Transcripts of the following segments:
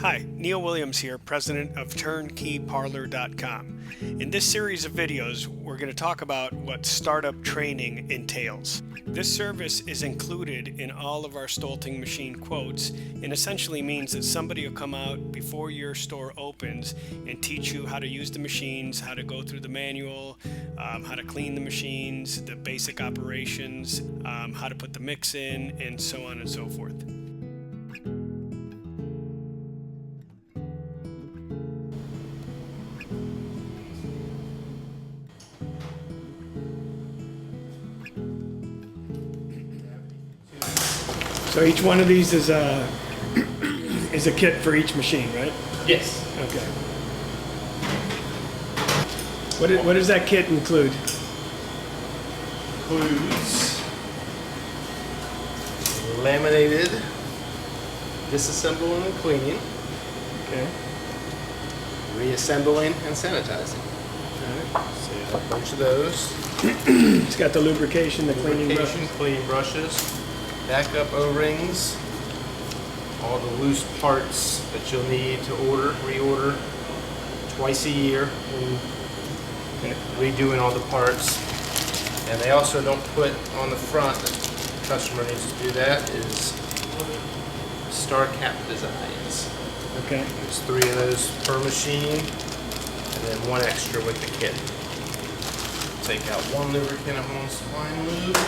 Hi, Neil Williams here, president of TurnkeyParlor.com. In this series of videos, we're going to talk about what startup training entails. This service is included in all of our Stoelting machine quotes and essentially means that somebody will come out before your store opens and teach you how to use the machines, how to go through the manual, how to clean the machines, the basic operations, how to put the mix in, and so on and so forth. So each one of these is a kit for each machine, right? Yes. Okay. What does that kit include? Includes laminated, disassembling and cleaning, Okay. reassembling and sanitizing. So you have a bunch of those. It's got the lubrication, the cleaning Lubrication, brushes. cleaning brushes, backup O-rings, all the loose parts that you'll need to reorder twice a year when redoing all the parts. And they also don't put on the front, the customer needs to do that, is star cap designs. Okay. There's 3 of those per machine, and then 1 extra with the kit. Take out 1 lubricant of one spline lube.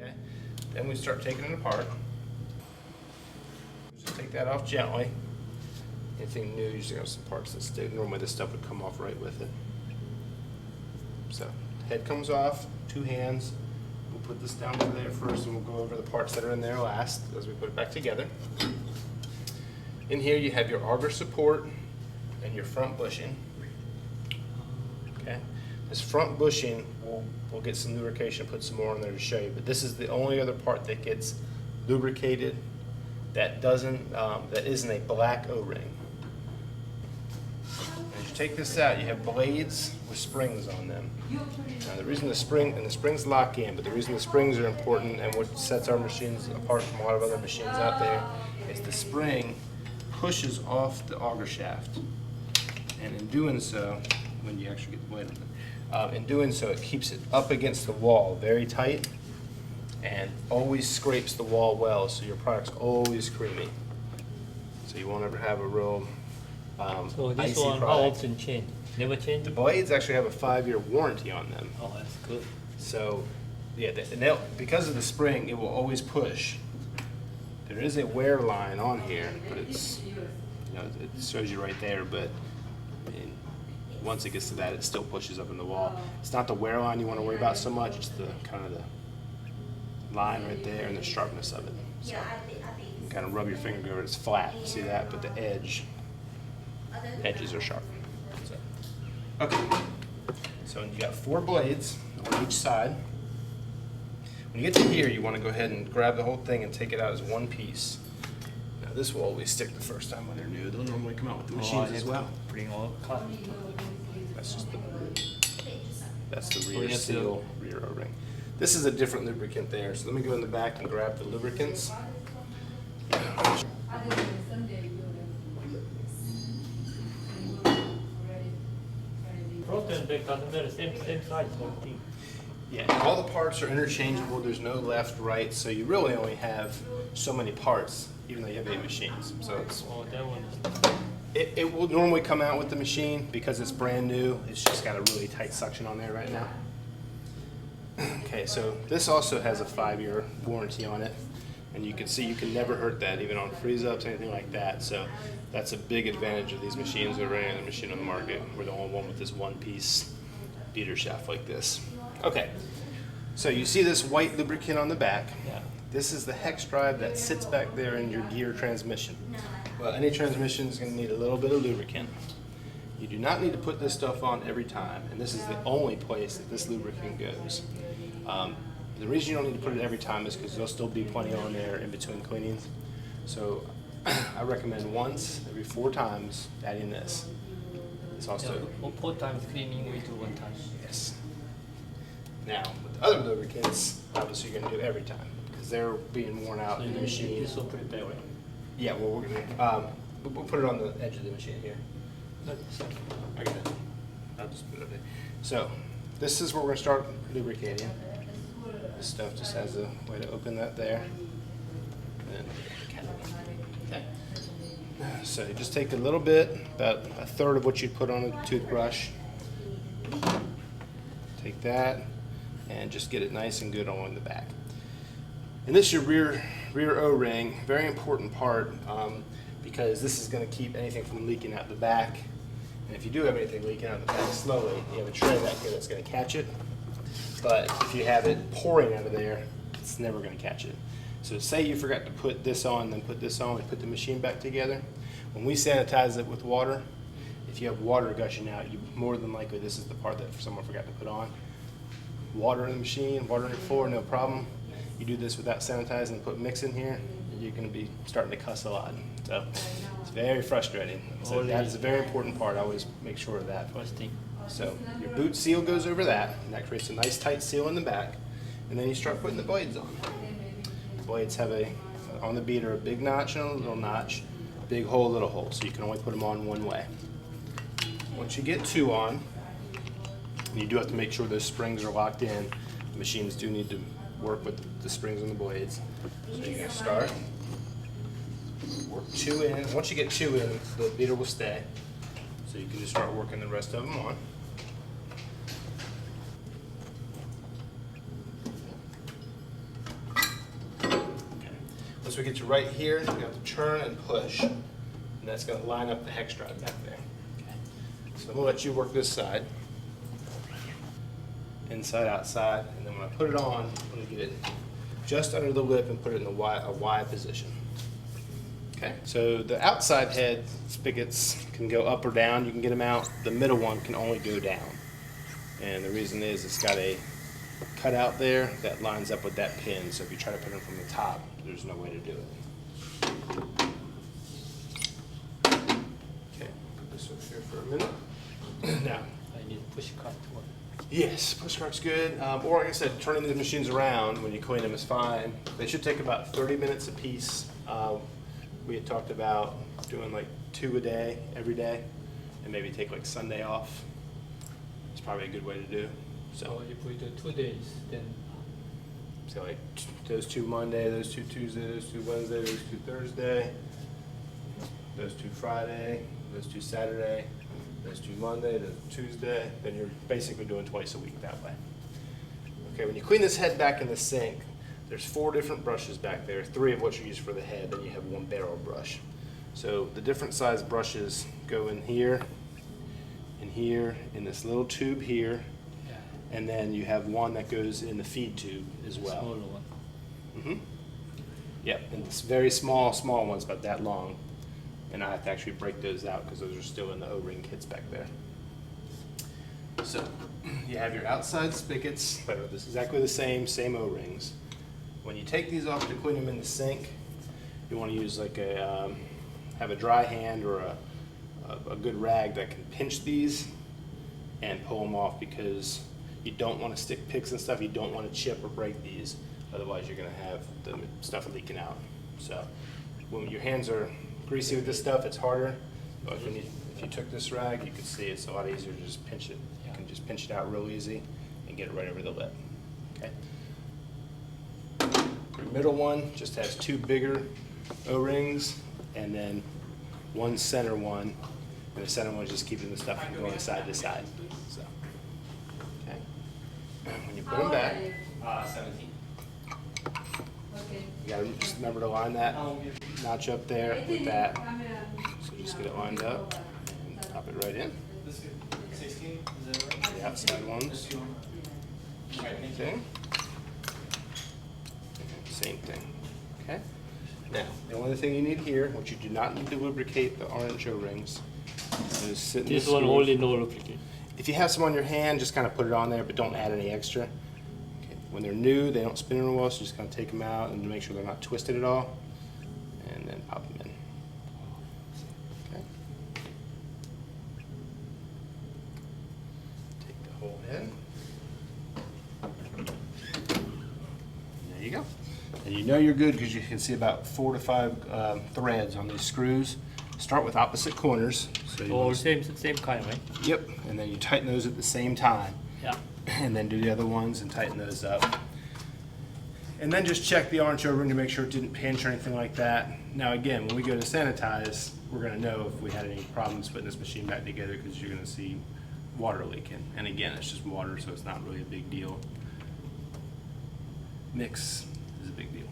Okay, then we start taking it apart. Just take that off gently. Anything new, usually have some parts that stick. Normally this stuff would come off right with it. So, head comes off, 2 hands. We'll put this down to there first and we'll go over the parts that are in there last as we put it back together. In here you have your auger support and your front bushing. Okay. This front bushing, we'll get some lubrication, put some more on there to show you, but this is the only other part that gets lubricated that isn't a black O-ring. As you take this out, you have blades with springs on them. Now the reason the springs lock in, but the reason the springs are important and what sets our machines apart from a lot of other machines out there is the spring pushes off the auger shaft. And in doing so, when you actually get the blade on it, in doing so, it keeps it up against the wall very tight and always scrapes the wall well, so your product's always creamy. So you won't ever have a real So this icy one, how product. often change? Never change? The blades actually have a 5-year warranty on them. Oh, that's good. So, yeah, because of the spring, it will always push. There is a wear line on here, but it's, it shows you right there, but I mean, once it gets to that, it still pushes up in the wall. It's not the wear line you want to worry about so much, it's the kind of the line right there and the sharpness of it. So, you can kind of rub your finger over it, it's flat, see that? But the edges are sharp. So, okay, so you got 4 blades on each side. When you get to here, you want to go ahead and grab the whole thing and take it out as one piece. Now this will always stick the first time when they're new. They'll normally come out with the machines as well. Bring all cut. That's the rear seal, rear O-ring. This is a different lubricant there, so let me go in the back and grab the lubricants. Front and back doesn't matter, same size, whole thing. Yeah, all the parts are interchangeable. There's no left, right, so you really only have so many parts, even though you have 8 machines. So it's, Oh, that one is. it will normally come out with the machine because it's brand new. It's just got a really tight suction on there right now. Okay, so this also has a 5-year warranty on it, and you can see you can never hurt that, even on freeze-ups, anything like that. So that's a big advantage of these machines over any other machine on the market. We're the only one with this one-piece beater shaft like this. Okay, so you see this white lubricant on the back. Yeah. This is the hex drive that sits back there in your gear transmission. Well, any transmission is going to need a little bit of lubricant. You do not need to put this stuff on every time, and this is the only place that this lubricant goes. The reason you don't need to put it every time is because there'll still be plenty on there in between cleanings. So I recommend once every 4 times adding this. It's also, Yeah, 4 times cleaning, we do 1 time. yes. Now, with the other lubricants, obviously you're gonna do every time, because they're being worn out in the machine. This will put it that way. Yeah, well, we're gonna, we'll put it on the edge of the machine here. I got it. I'll just put it there. So, this is where we're gonna start lubricating. This stuff just has a way to open that there. And okay. So you just take a little bit, about 1/3 of what you'd put on a toothbrush. Take that and just get it nice and good along the back. And this is your rear O-ring, very important part, because this is going to keep anything from leaking out the back. And if you do have anything leaking out the back slowly, you have a tray back here that's going to catch it. But if you have it pouring out of there, it's never going to catch it. So say you forgot to put this on, then put this on, we put the machine back together. When we sanitize it with water, if you have water gushing out, you more than likely this is the part that someone forgot to put on. Water in the machine, water on your floor, no problem. You do this without sanitizing and put mix in here, you're going to be starting to cuss a lot. So it's very frustrating. So that is a very important part. I always make sure of that. First thing. So your boot seal goes over that, and that creates a nice tight seal in the back. And then you start putting the blades on. The blades have on the beater, a big notch and a little notch, big hole, little hole. So you can only put them on one way. Once you get 2 on, and you do have to make sure those springs are locked in. The machines do need to work with the springs on the blades. So you're going to start, work 2 in. Once you get 2 in, the beater will stay. So you can just start working the rest of them on. Okay. Once we get to right here, you have to turn and push. And that's going to line up the hex drive back there. Okay. So I'm going to let you work this side. Inside, outside, and then when I put it on, I'm going to get it just under the lip and put it in a Y position. Okay, so the outside head spigots can go up or down. You can get them out. The middle one can only go down. And the reason is it's got a cutout there that lines up with that pin. So if you try to put them from the top, there's no way to do it. Okay, put this over here for a minute. Now, I need push cart to work. yes, push cart's good. Or like I said, turning these machines around when you clean them is fine. They should take about 30 minutes a piece. We had talked about doing like 2 a day, every day, and maybe take like Sunday off. It's probably a good way to do. So if we do 2 days, then So like those 2 Monday, those 2 Tuesday, those 2 Wednesday, those 2 Thursday, those 2 Friday, those 2 Saturday, those 2 Monday, those Tuesday, then you're basically doing twice a week that way. Okay, when you clean this head back in the sink, there's 4 different brushes back there, 3 of which are used for the head, then you have 1 barrel brush. So the different size brushes go in here, in this little tube here, yeah, and then you have one that goes in the feed tube as well. smaller one. Mm-hmm. Yep, and this very small one's about that long. And I have to actually break those out because those are still in the O-ring kits back there. So you have your outside spigots that are exactly the same O-rings. When you take these off to clean them in the sink, you want to use like have a dry hand or a good rag that can pinch these and pull them off, because you don't want to stick picks and stuff. You don't want to chip or break these, otherwise you're going to have the stuff leaking out. So when your hands are greasy with this stuff, it's harder. But if you took this rag, you could see it's a lot easier to just pinch it. You can just pinch it out real easy and get it right over the lip. Okay. Your middle one just has 2 bigger O-rings and then 1 center one, and the center one is just keeping the stuff from going side to side. So, okay. When you put them back, 17. you gotta just remember to line that notch up there with that. So just get it lined up and pop it right in. 16, is that right? The outside ones. Okay. Same thing. Okay. Now, the only thing you need here, which you do not need to lubricate the orange O-rings, is sit in This the one screws. only no lubricate. If you have some on your hand, just kind of put it on there, but don't add any extra. Okay. When they're new, they don't spin real well, so just kind of take them out and make sure they're not twisted at all, and then pop them in. know you're good because you can see about 4 to 5 threads on these screws. Start with opposite corners. So you Oh, want to- same kind, right? Yep, and then you tighten those at the same time. Yeah. And then do the other ones and tighten those up. And then just check the arch over to make sure it didn't pinch or anything like that. Now again, when we go to sanitize, we're gonna know if we had any problems putting this machine back together because you're gonna see water leaking. And again, it's just water, so it's not really a big deal. Mix is a big deal.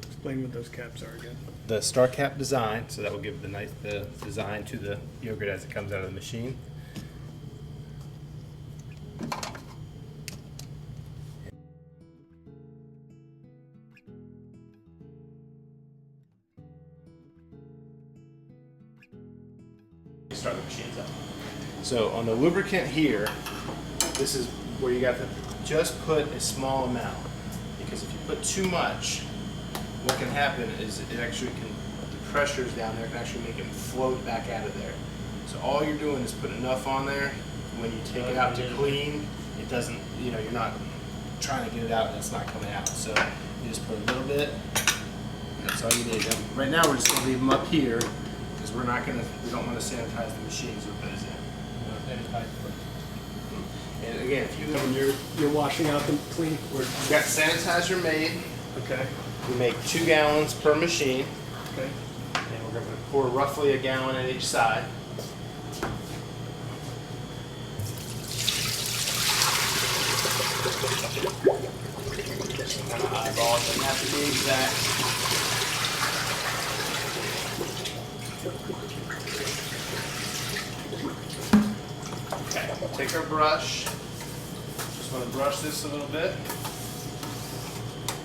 Explain what those caps are again. The star cap design, so that will give the design to the yogurt as it comes out of the machine. Start the machines up. So on the lubricant here, this is where you got to just put a small amount, because if you put too much, what can happen is it actually can, the pressures down there can actually make it float back out of there. So all you're doing is put enough on there. When you take it out to clean, it doesn't, you know, you're not trying to get it out and it's not coming out. So you just put a little bit. That's all you need. Now, right now we're just going to leave them up here because we don't want to sanitize the machines with those in. We want to sanitize first. And again, if you When you're washing out the clean. we've got sanitizer made. Okay. We make 2 gallons per machine. Okay. And we're going to pour roughly a gallon at each side. Some kind of eyeball, it doesn't have to be exact. Okay, we'll take our brush. Just want to brush this a little bit.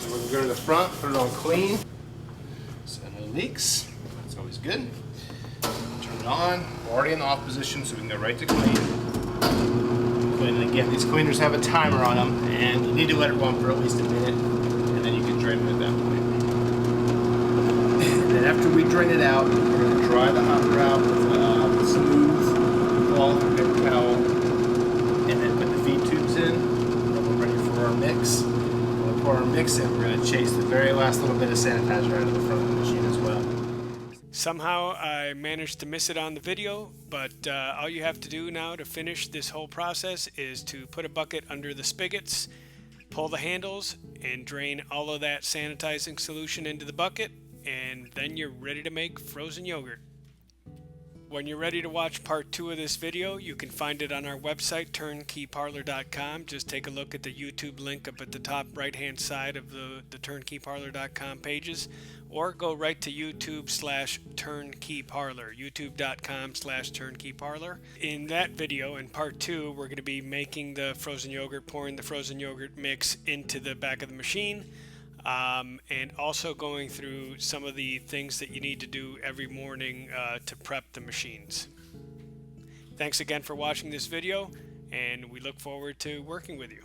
And we're going to go to the front, put it on clean. So no leaks. That's always good. Turn it on. We're already in the off position, so we can go right to clean. And again, these cleaners have a timer on them, and you need to let it run for at least a minute, and then you can drain it at that point. And then after we drain it out, we're going to dry the hopper out with a smooth cloth or paper towel, and then put the feed tubes in, and then we're ready for our mix. When we pour our mix in, we're going to chase the very last little bit of sanitizer out of the front of the machine as well. Somehow I managed to miss it on the video, but all you have to do now to finish this whole process is to put a bucket under the spigots, pull the handles, and drain all of that sanitizing solution into the bucket, and then you're ready to make frozen yogurt. When you're ready to watch part 2 of this video, you can find it on our website, turnkeyparlor.com. Just take a look at the YouTube link up at the top right-hand side of the turnkeyparlor.com pages, or go right to YouTube/turnkeyparlor, youtube.com/turnkeyparlor. In that video, in part 2, we're going to be making the frozen yogurt, pouring the frozen yogurt mix into the back of the machine, and also going through some of the things that you need to do every morning to prep the machines. Thanks again for watching this video, and we look forward to working with you.